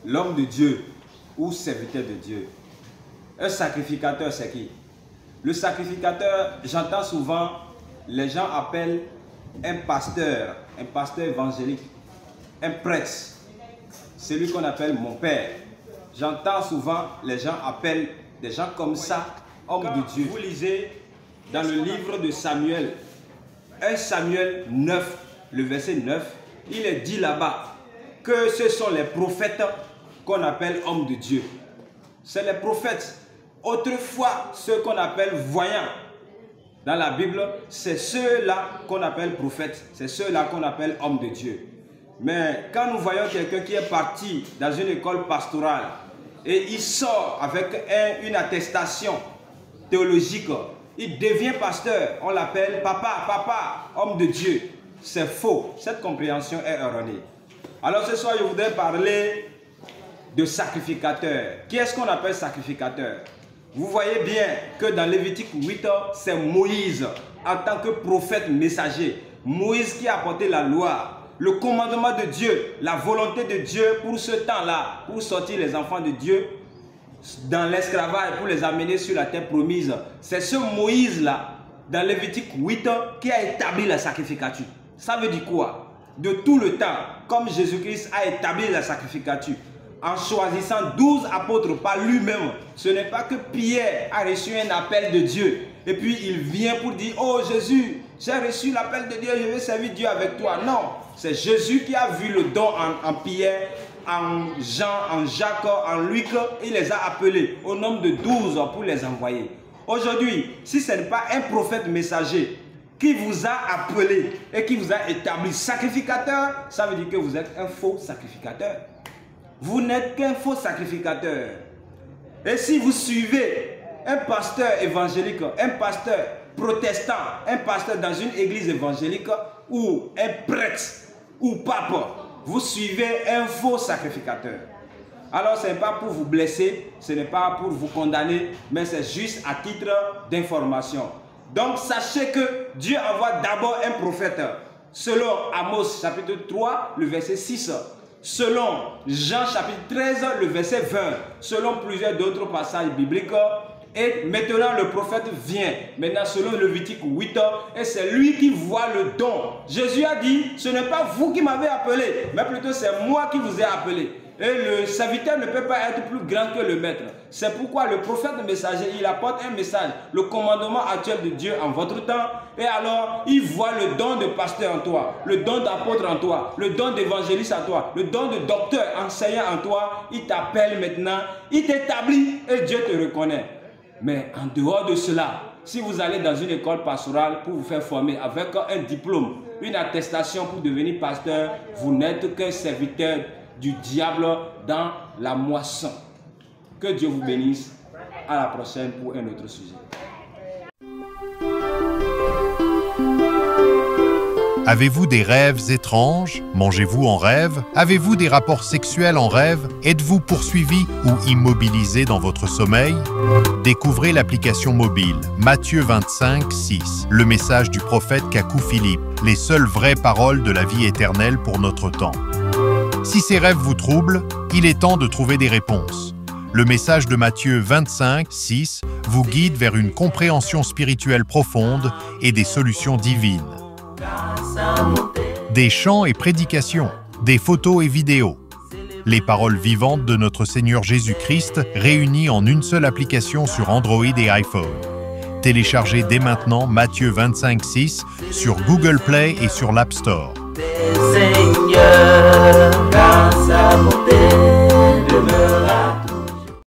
l'homme de Dieu ou serviteur de Dieu. Un sacrificateur, c'est qui? Le sacrificateur, j'entends souvent, les gens appellent un pasteur évangélique, un prêtre, celui qu'on appelle mon père. J'entends souvent, les gens appellent des gens comme ça, hommes de Dieu. Vous lisez dans le livre de Samuel, 1 Samuel 9, le verset 9, il est dit là-bas que ce sont les prophètes qu'on appelle hommes de Dieu. C'est les prophètes. Autrefois, ceux qu'on appelle voyants dans la Bible, c'est ceux-là qu'on appelle prophètes. C'est ceux-là qu'on appelle hommes de Dieu. Mais quand nous voyons quelqu'un qui est parti dans une école pastorale et il sort avec une attestation théologique, il devient pasteur, on l'appelle papa, homme de Dieu. C'est faux. Cette compréhension est erronée. Alors ce soir, je voudrais parler de sacrificateur. Qui est-ce qu'on appelle sacrificateur? Vous voyez bien que dans Lévitique 8, c'est Moïse en tant que prophète messager. Moïse qui a apporté la loi, le commandement de Dieu, la volonté de Dieu pour ce temps-là, pour sortir les enfants de Dieu dans l'esclavage, pour les amener sur la terre promise. C'est ce Moïse-là, dans Lévitique 8, qui a établi la sacrificature. Ça veut dire quoi? De tout le temps, comme Jésus-Christ a établi la sacrificature, en choisissant 12 apôtres par lui-même. Ce n'est pas que Pierre a reçu un appel de Dieu et puis il vient pour dire: oh Jésus, j'ai reçu l'appel de Dieu, je vais servir Dieu avec toi. Non, c'est Jésus qui a vu le don en Pierre, en Jean, en Jacques, en Luc. Il les a appelés au nombre de 12 pour les envoyer. Aujourd'hui, si ce n'est pas un prophète messager qui vous a appelé et qui vous a établi sacrificateur, ça veut dire que vous êtes un faux sacrificateur. Vous n'êtes qu'un faux sacrificateur. Et si vous suivez un pasteur évangélique, un pasteur protestant, un pasteur dans une église évangélique ou un prêtre ou pape, vous suivez un faux sacrificateur. Alors ce n'est pas pour vous blesser, ce n'est pas pour vous condamner, mais c'est juste à titre d'information. Donc sachez que Dieu envoie d'abord un prophète, selon Amos chapitre 3, le verset 6. Selon Jean chapitre 13, le verset 20, selon plusieurs d'autres passages bibliques. Et maintenant le prophète vient, maintenant selon Lévitique 8, et c'est lui qui voit le don. Jésus a dit: ce n'est pas vous qui m'avez appelé, mais plutôt c'est moi qui vous ai appelé. Et le serviteur ne peut pas être plus grand que le maître. C'est pourquoi le prophète messager, il apporte un message, le commandement actuel de Dieu en votre temps. Et alors, il voit le don de pasteur en toi, le don d'apôtre en toi, le don d'évangéliste en toi, le don de docteur, enseignant en toi. Il t'appelle maintenant, il t'établit et Dieu te reconnaît. Mais en dehors de cela, si vous allez dans une école pastorale pour vous faire former avec un diplôme, une attestation pour devenir pasteur, vous n'êtes qu'un serviteur du diable dans la moisson. Que Dieu vous bénisse. À la prochaine pour un autre sujet. Avez-vous des rêves étranges? Mangez-vous en rêve? Avez-vous des rapports sexuels en rêve? Êtes-vous poursuivi ou immobilisé dans votre sommeil? Découvrez l'application mobile Matthieu 25, 6, le message du prophète Kakou Philippe, les seules vraies paroles de la vie éternelle pour notre temps. Si ces rêves vous troublent, il est temps de trouver des réponses. Le message de Matthieu 25, 6 vous guide vers une compréhension spirituelle profonde et des solutions divines. Des chants et prédications, des photos et vidéos. Les paroles vivantes de notre Seigneur Jésus-Christ réunies en une seule application sur Android et iPhone. Téléchargez dès maintenant Matthieu 25, 6 sur Google Play et sur l'App Store. Seigneur.